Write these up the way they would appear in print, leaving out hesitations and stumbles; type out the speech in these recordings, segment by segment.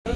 بسم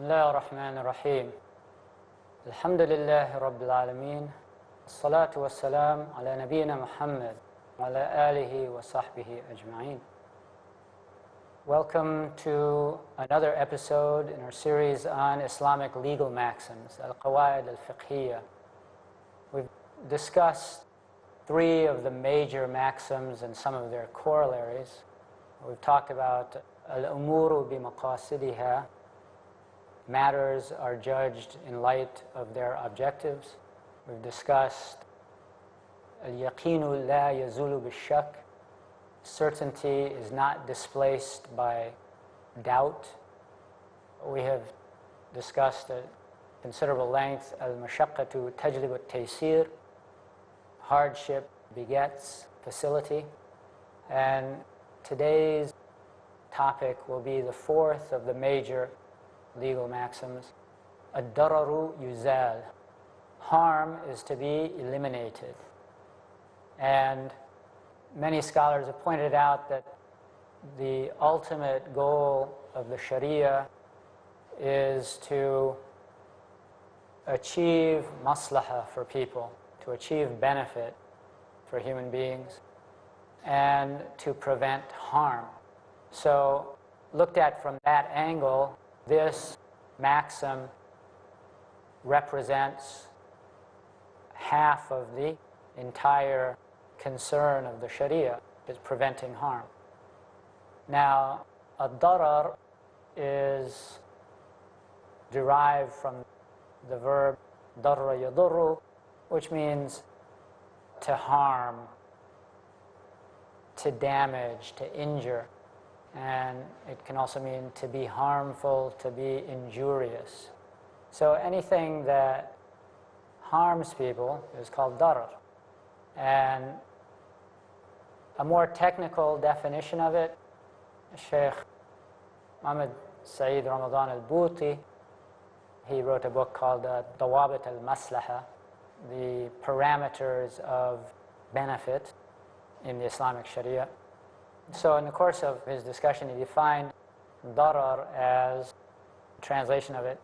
الله الرحمن الرحيم. الحمد لله رب العالمين. الصلاة والسلام على نبينا محمد وعلى آله وصحبه أجمعين. Welcome to another episode in our series on Islamic legal maxims, Al-Qawaid Al-Fiqhiyya. We've discussed three of the major maxims and some of their corollaries. We've talked about Al-Umuru bi-Maqasidiha. Matters are judged in light of their objectives. We've discussed Al-Yaqinu la yazulu bil-shak. Certainty is not displaced by doubt. We have discussed at considerable length Al-Mashaqqatu tajlibu at-taysir. Hardship begets facility. And today's topic will be the fourth of the major legal maxims. Ad-dararu yuzal. Harm is to be eliminated. And many scholars have pointed out that the ultimate goal of the Sharia is to achieve maslaha for people, to achieve benefit for human beings, and to prevent harm. So, looked at from that angle, this maxim represents half of the entire concern of the Sharia, is preventing harm. Now, ad-darar is derived from the verb darra yadurru, which means to harm, to damage, to injure. And it can also mean to be harmful, to be injurious. So anything that harms people is called darar. And a more technical definition of it, Sheikh Muhammad Saeed Ramadan al-Bouti, he wrote a book called Dawabit al-Maslaha, the parameters of benefit in the Islamic Sharia. So in the course of his discussion, he defined darar as, translation of it,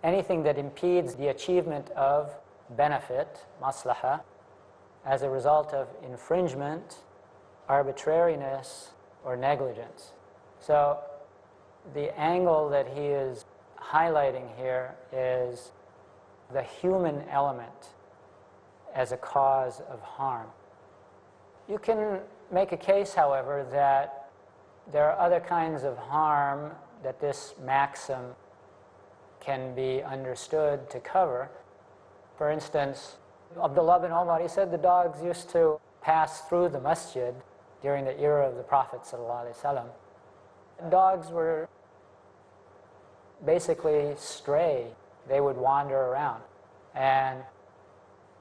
anything that impedes the achievement of benefit, maslaha, as a result of infringement, arbitrariness, or negligence. So the angle that he is highlighting here is the human element as a cause of harm. You can make a case, however, that there are other kinds of harm that this maxim can be understood to cover. For instance, Abdullah bin Umar, he said the dogs used to pass through the masjid during the era of the Prophet ﷺ. Dogs were basically stray. They would wander around. And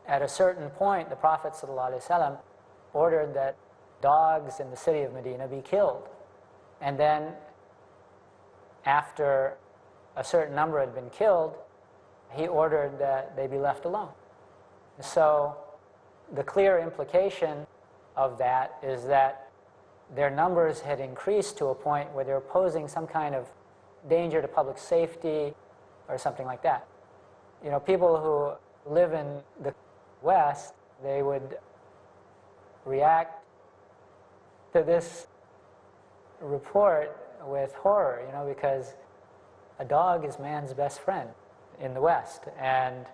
at a certain point, the Prophet ﷺ ordered that dogs in the city of Medina be killed. And then after a certain number had been killed, he ordered that they be left alone. So the clear implication of that is that their numbers had increased to a point where they were posing some kind of danger to public safety or something like that. You know, people who live in the West, they would react to this report with horror, you know, because a dog is man's best friend in the West, and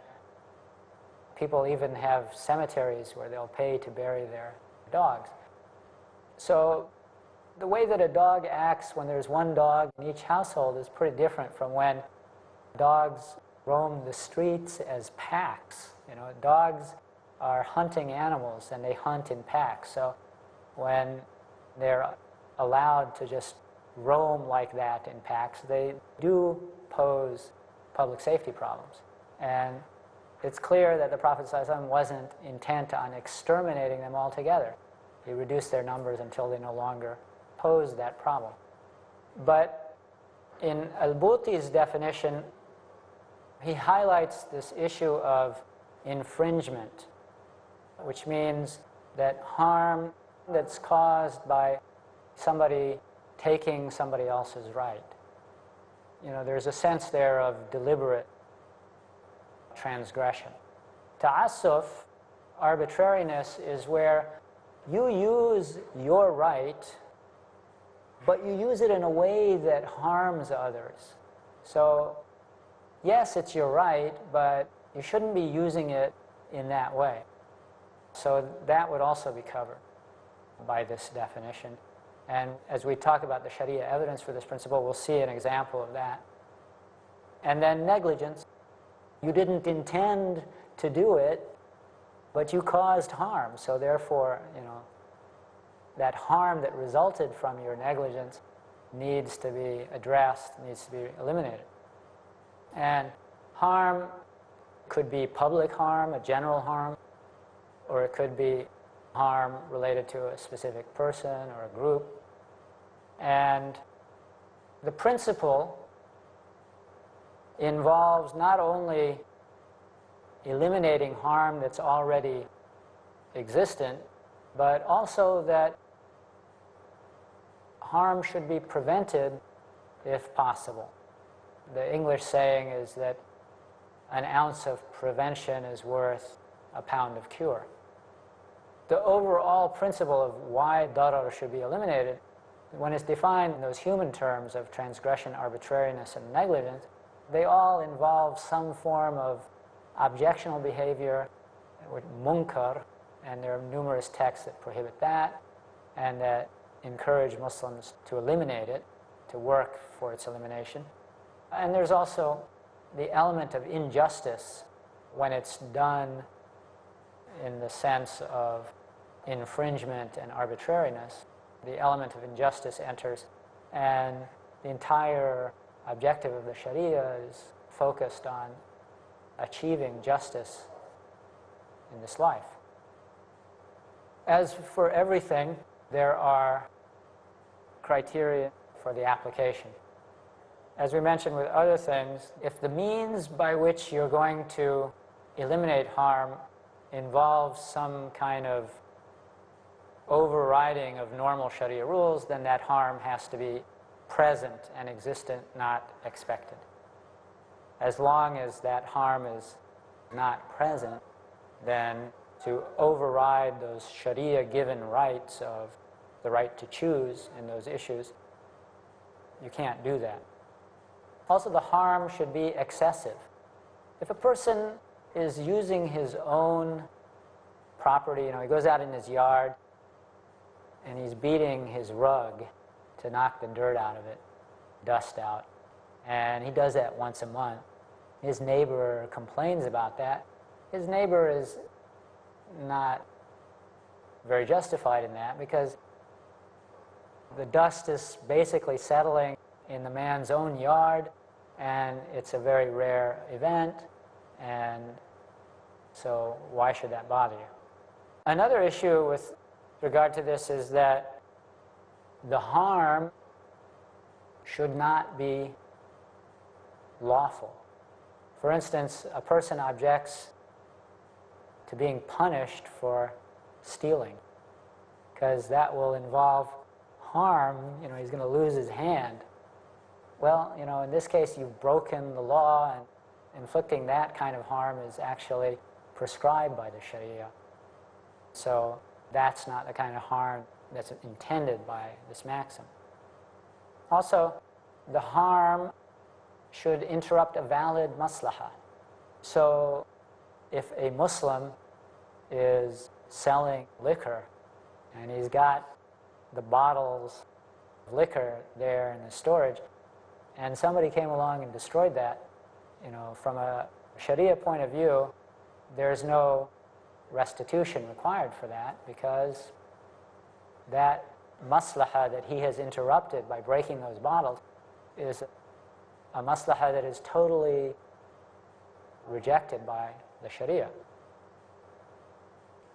people even have cemeteries where they'll pay to bury their dogs. So the way that a dog acts when there's one dog in each household is pretty different from when Dogs roam the streets as packs. Dogs are hunting animals, and they hunt in packs. So when they're allowed to just roam like that in packs, they do pose public safety problems. And it's clear that the Prophet ﷺ wasn't intent on exterminating them altogether. He reduced their numbers until they no longer posed that problem. But in Al-Buti's definition, he highlights this issue of infringement, which means that harm that's caused by somebody taking somebody else's right. There's a sense there of deliberate transgression. Ta'assuf, arbitrariness, is where you use your right, but you use it in a way that harms others. So, yes, it's your right, but you shouldn't be using it in that way. So that would also be covered by this definition. And as we talk about the Sharia evidence for this principle, we'll see an example of that. And then negligence. You didn't intend to do it, but you caused harm. So therefore, that harm that resulted from your negligence needs to be addressed, needs to be eliminated. And harm could be public harm, a general harm, or it could be harm related to a specific person or a group. And the principle involves not only eliminating harm that's already existent, but also that harm should be prevented if possible. The English saying is that an ounce of prevention is worth a pound of cure. The overall principle of why darar should be eliminated, when it's defined in those human terms of transgression, arbitrariness, and negligence, they all involve some form of objectionable behavior, or munkar, and there are numerous texts that prohibit that and that encourage Muslims to eliminate it, to work for its elimination. And there's also the element of injustice when it's done in the sense of infringement and arbitrariness. The element of injustice enters, and the entire objective of the Sharia is focused on achieving justice in this life. As for everything, there are criteria for the application. As we mentioned with other things, if the means by which you're going to eliminate harm involves some kind of overriding of normal Sharia rules, then that harm has to be present and existent, not expected. As long as that harm is not present, then to override those Sharia-given rights of the right to choose in those issues, you can't do that. Also, the harm should be excessive. If a person is using his own property, he goes out in his yard and he's beating his rug to knock the dirt out of it, dust out, and he does that once a month. His neighbor complains about that. His neighbor is not very justified in that, because the dust is basically settling in the man's own yard, and it's a very rare event, and so why should that bother you? Another issue with regard to this is that the harm should not be lawful. For instance, a person objects to being punished for stealing, because that will involve harm. He's going to lose his hand. Well, in this case, you've broken the law, and inflicting that kind of harm is actually prescribed by the Sharia. So that's not the kind of harm that's intended by this maxim. Also, the harm should interrupt a valid maslaha. So if a Muslim is selling liquor and he's got the bottles of liquor there in the storage, and somebody came along and destroyed that, from a Sharia point of view, there's no restitution required for that, because that maslaha that he has interrupted by breaking those bottles is a maslaha that is totally rejected by the Sharia.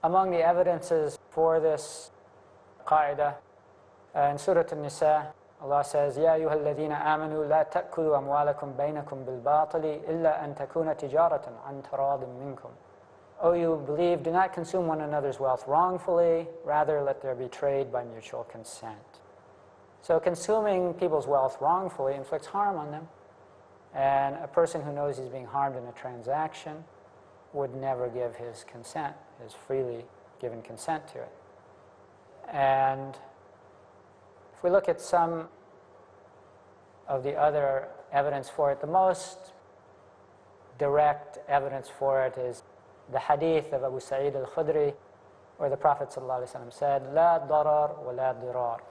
Among the evidences for this qaida, in Surah An-Nisa, Allah says, "Ya ayyuha alladhina amanu la ta'kulu amwalakum baynakum bil batili illa an takuna tijaratan an taradin minkum." O you believe, do not consume one another's wealth wrongfully, rather let there be trade by mutual consent. So consuming people's wealth wrongfully inflicts harm on them, and a person who knows he's being harmed in a transaction would never give his consent, his freely given consent to it. And if we look at some of the other evidence for it, the most direct evidence for it is the hadith of Abu Sa'id al-Khudri, where the Prophet ﷺ said, "La darar wa la dirar."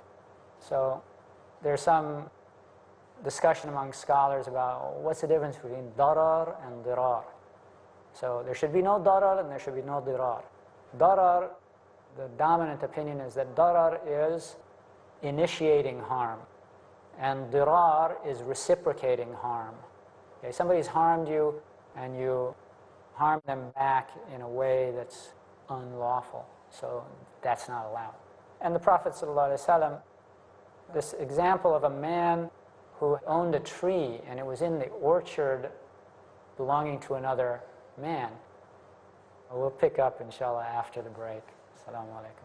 So there's some discussion among scholars about what's the difference between darar and dirar. So there should be no darar and there should be no dirar. Darar, the dominant opinion is that darar is initiating harm, and dirar is reciprocating harm. Okay, somebody's harmed you and you harm them back in a way that's unlawful, so that's not allowed. And the Prophet ﷺ, this example of a man who owned a tree and it was in the orchard belonging to another man, we'll pick up inshallah after the break. Assalamu alaikum.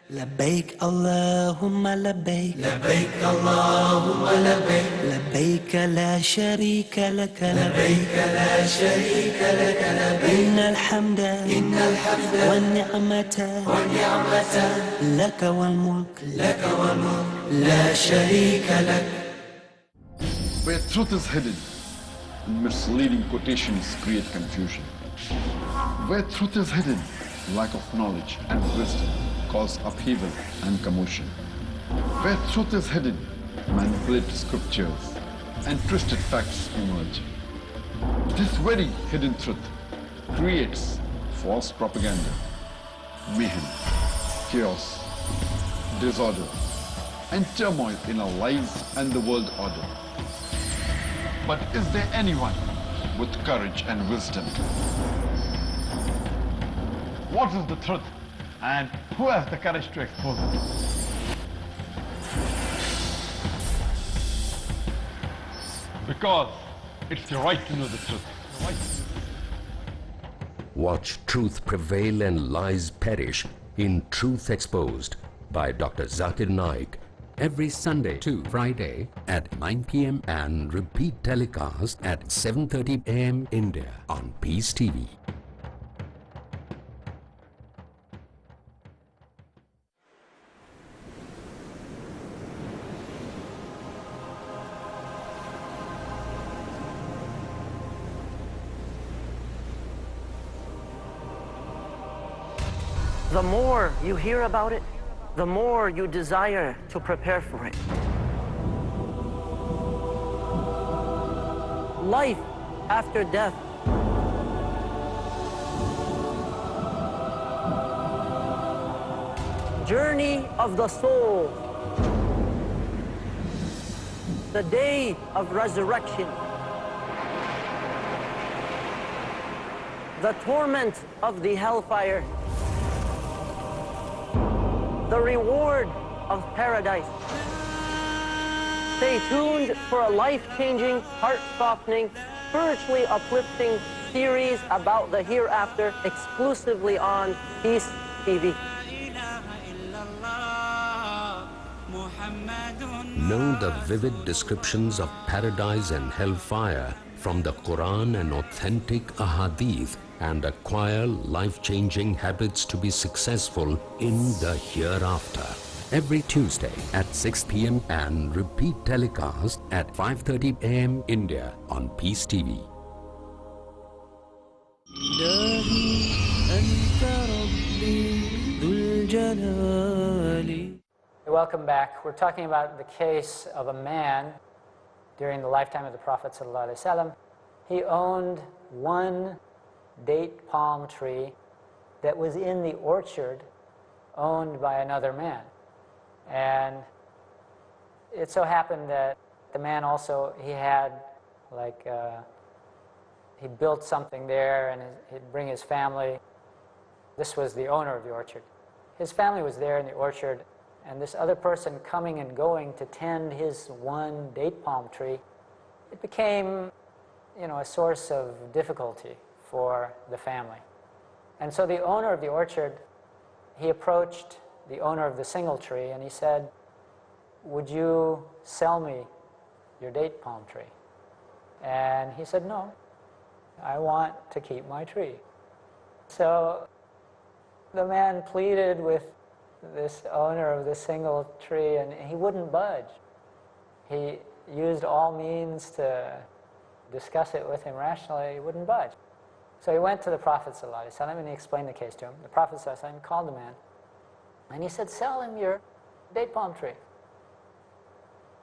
لبيك اللهم لبيك لبيك اللهم لبيك لبيك لا شريك لك لبيك لا شريك لك لبيك إن الحمد والنعمة لك والملك لا شريك لك. Where truth is hidden, misleading quotations create confusion. Where truth is hidden, lack of knowledge and wisdom cause upheaval and commotion. Where truth is hidden, manipulated scriptures and twisted facts emerge. This very hidden truth creates false propaganda, mayhem, chaos, disorder, and turmoil in our lives and the world order. But is there anyone with courage and wisdom? What is the truth? And who has the courage to expose it? Because it's your right to know the truth. Watch truth prevail and lies perish in Truth Exposed by Dr. Zakir Naik. Every Sunday to Friday at 9 p.m. and repeat telecast at 7:30 a.m. India on Peace TV. The more you hear about it, the more you desire to prepare for it. Life after death. Journey of the soul. The day of resurrection. The torment of the hellfire. The reward of paradise. Stay tuned for a life-changing, heart-softening, spiritually uplifting series about the hereafter exclusively on Peace TV. Know the vivid descriptions of paradise and hellfire from the Quran and authentic ahadith, and acquire life-changing habits to be successful in the hereafter. Every Tuesday at 6 p.m. and repeat telecast at 5:30 a.m. India on Peace TV. Welcome back. We're talking about the case of a man during the lifetime of the Prophet ﷺ. He owned one date palm tree that was in the orchard owned by another man. And it so happened that the man also, he had like, he built something there and he'd bring his family. This was the owner of the orchard. His family was there in the orchard, and this other person coming and going to tend his one date palm tree, it became, a source of difficulty for the family. And so the owner of the orchard, he approached the owner of the single tree and he said, "Would you sell me your date palm tree?" And he said, "No, I want to keep my tree." So the man pleaded with this owner of the single tree, and he wouldn't budge. He used all means to discuss it with him rationally. He wouldn't budge. So he went to the Prophet ﷺ and he explained the case to him. The Prophet ﷺ called the man and he said, "Sell him your date palm tree."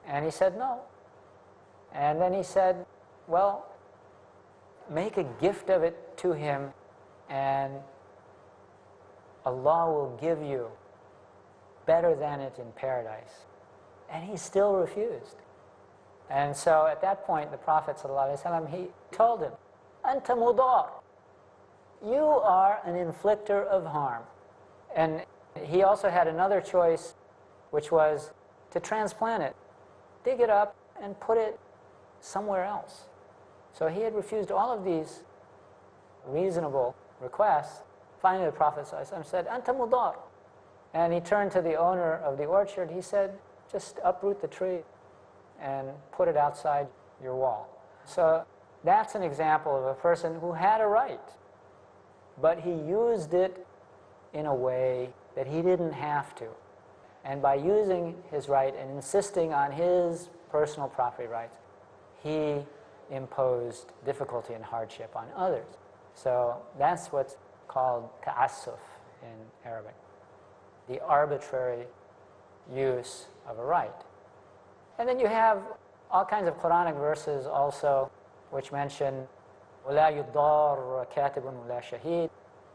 And he said, "No." And then he said, "Well, make a gift of it to him and Allah will give you better than it in paradise." And he still refused. And so at that point, the Prophet ﷺ, he told him, "Anta mudar." You are an inflictor of harm. And he also had another choice, which was to transplant it, dig it up, and put it somewhere else. So he had refused all of these reasonable requests. Finally, the Prophet ﷺ said, "Anta mudar." And he turned to the owner of the orchard. He said, "Just uproot the tree and put it outside your wall." So that's an example of a person who had a right, but he used it in a way that he didn't have to. And by using his right and insisting on his personal property rights, he imposed difficulty and hardship on others. So that's what's called ta'assuf in Arabic, the arbitrary use of a right. And then you have all kinds of Quranic verses also which mention وَلَا يُضَارُ كَاتِبٌ وَلَا شَهِيدٌ,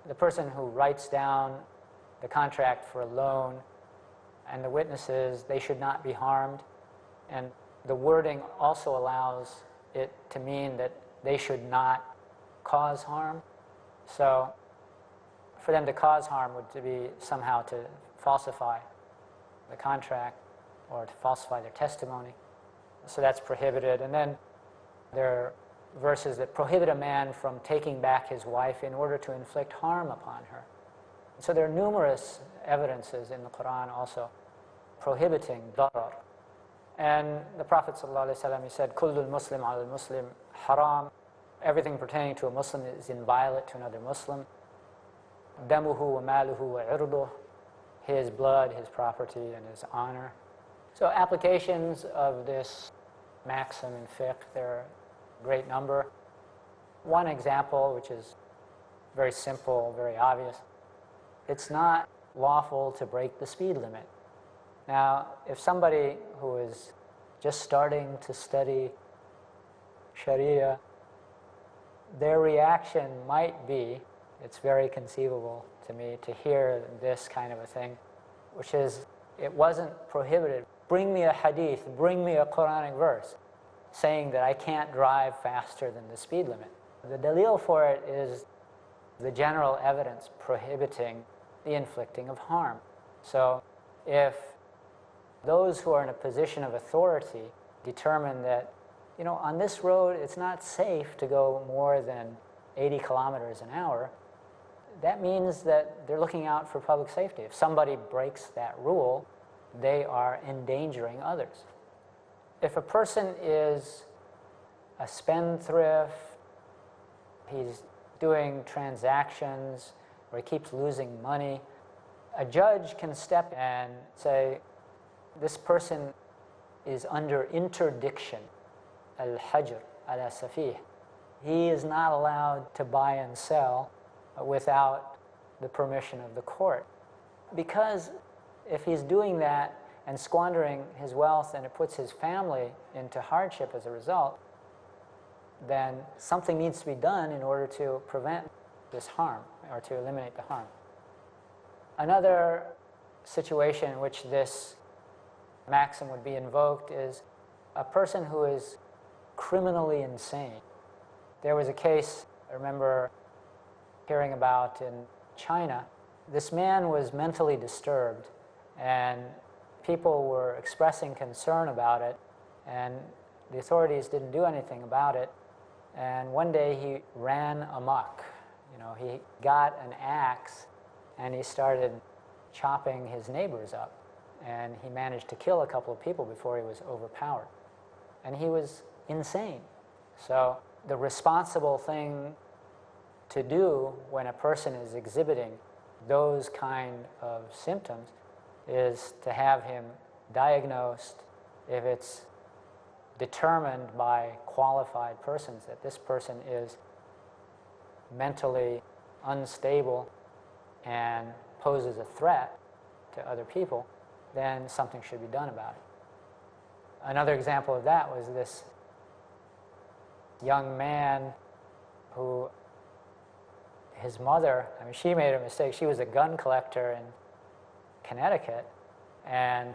the person who writes down the contract for a loan and the witnesses, they should not be harmed. And the wording also allows it to mean that they should not cause harm. So for them to cause harm would to be somehow to falsify the contract or to falsify their testimony. So that's prohibited. And then there are verses that prohibit a man from taking back his wife in order to inflict harm upon her. So there are numerous evidences in the Quran also prohibiting darar. And the Prophet ﷺ, he said, "Kullul Muslim al Muslim haram." Everything pertaining to a Muslim is inviolate to another Muslim. Damuhu wa maluhu wa irduh, his blood, his property, and his honor. So applications of this maxim in fiqh, there are a great number. One example, which is very simple, very obvious, it's not lawful to break the speed limit. Now, if somebody who is just starting to study Sharia, their reaction might be, it's very conceivable to me to hear this kind of a thing, which is, it wasn't prohibited. Bring me a hadith, bring me a Quranic verse saying that I can't drive faster than the speed limit. The dalil for it is the general evidence prohibiting the inflicting of harm. So if those who are in a position of authority determine that, on this road it's not safe to go more than 80 kilometers an hour, that means that they're looking out for public safety. If somebody breaks that rule, they are endangering others. If a person is a spendthrift, he's doing transactions where he keeps losing money, a judge can step and say, this person is under interdiction, al-hajr ala safih. He is not allowed to buy and sell without the permission of the court. Because if he's doing that, and squandering his wealth, and it puts his family into hardship as a result, then something needs to be done in order to prevent this harm or to eliminate the harm. Another situation in which this maxim would be invoked is a person who is criminally insane. There was a case I remember hearing about in China. This man was mentally disturbed, and people were expressing concern about it, and the authorities didn't do anything about it. And one day he ran amok. You know, he got an axe and he started chopping his neighbors up, and he managed to kill a couple of people before he was overpowered. And he was insane. So the responsible thing to do when a person is exhibiting those kind of symptoms is to have him diagnosed. If it's determined by qualified persons that this person is mentally unstable and poses a threat to other people, then something should be done about it. Another example of that was this young man who, his mother, I mean, she made a mistake. She was a gun collector in Connecticut, and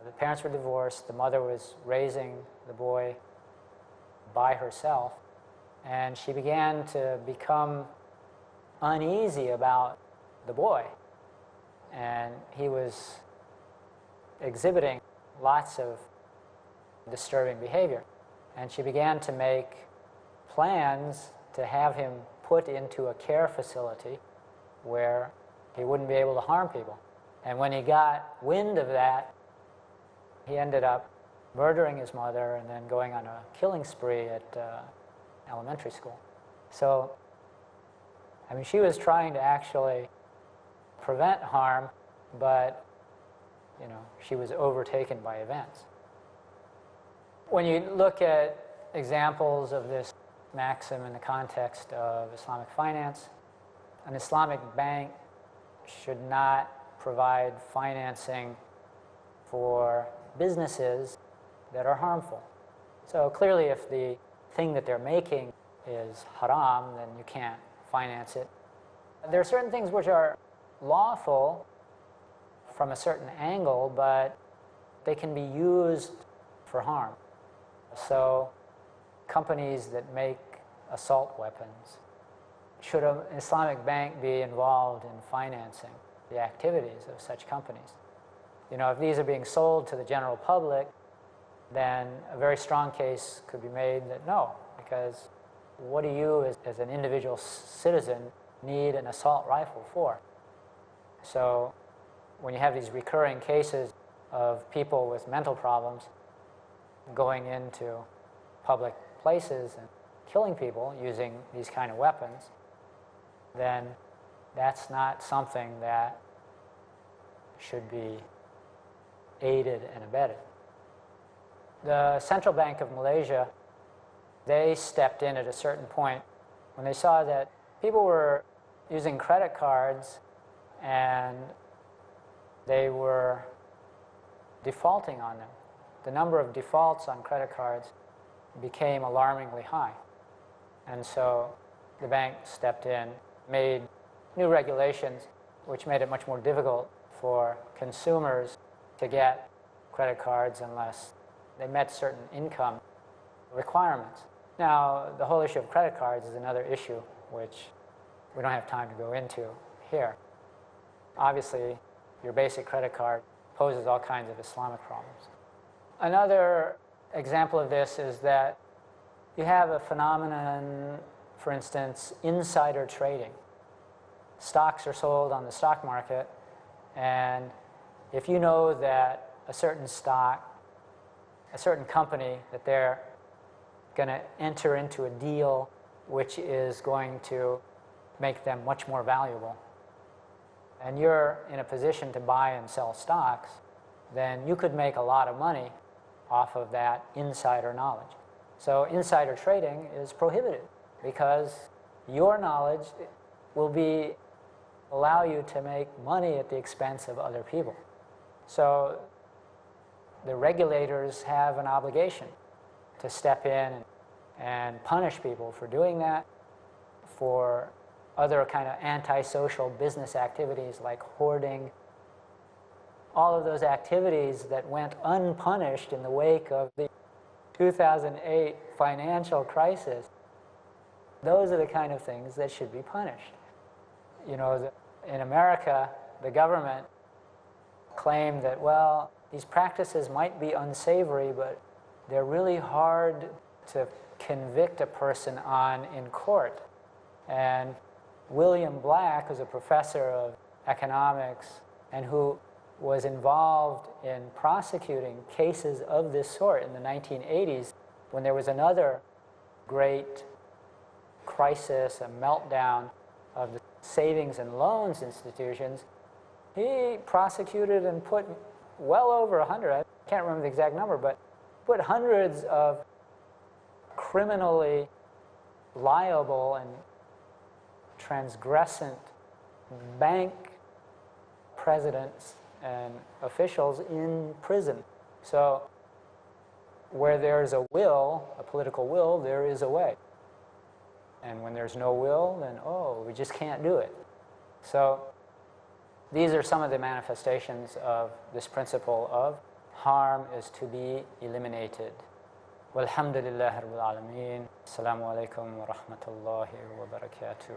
the parents were divorced. The mother was raising the boy by herself, and she began to become uneasy about the boy. And he was exhibiting lots of disturbing behavior. And she began to make plans to have him put into a care facility where he wouldn't be able to harm people. And when he got wind of that, he ended up murdering his mother and then going on a killing spree at elementary school. So, I mean, she was trying to actually prevent harm, but, you know, she was overtaken by events. When you look at examples of this maxim in the context of Islamic finance, an Islamic bank should not provide financing for businesses that are harmful. So clearly, if the thing that they're making is haram, then you can't finance it. There are certain things which are lawful from a certain angle, but they can be used for harm. So companies that make assault weapons, should an Islamic bank be involved in financing the activities of such companies? You know, if these are being sold to the general public, then a very strong case could be made that no, because what do you as an individual citizen need an assault rifle for? So when you have these recurring cases of people with mental problems going into public places and killing people using these kind of weapons, then that's not something that should be aided and abetted. The Central Bank of Malaysia, they stepped in at a certain point when they saw that people were using credit cards and they were defaulting on them. The number of defaults on credit cards became alarmingly high. And so the bank stepped in, made new regulations which made it much more difficult for consumers to get credit cards unless they met certain income requirements. Now, the whole issue of credit cards is another issue which we don't have time to go into here. Obviously, your basic credit card poses all kinds of Islamic problems. Another example of this is that you have a phenomenon, for instance, insider trading. Stocks are sold on the stock market, and if you know that a certain stock, a certain company, that they're going to enter into a deal which is going to make them much more valuable, and you're in a position to buy and sell stocks, then you could make a lot of money off of that insider knowledge. So insider trading is prohibited because your knowledge will allow you to make money at the expense of other people. So the regulators have an obligation to step in and punish people for doing that, for other kind of antisocial business activities like hoarding. All of those activities that went unpunished in the wake of the 2008 financial crisis, those are the kind of things that should be punished. You know, in America, the government claimed that, well, these practices might be unsavory, but they're really hard to convict a person on in court. And William Black, who's a professor of economics and who was involved in prosecuting cases of this sort in the 1980s, when there was another great crisis, a meltdown of the savings and loans institutions, he prosecuted and put well over 100, I can't remember the exact number, but put hundreds of criminally liable and transgressant bank presidents and officials in prison. So where there's a will, a political will, there is a way. And when there's no will, then, oh, we just can't do it. So these are some of the manifestations of this principle of harm is to be eliminated. Walhamdulillahi Rabbil Alameen. Assalamu alaikum wa rahmatullahi wa barakatuh.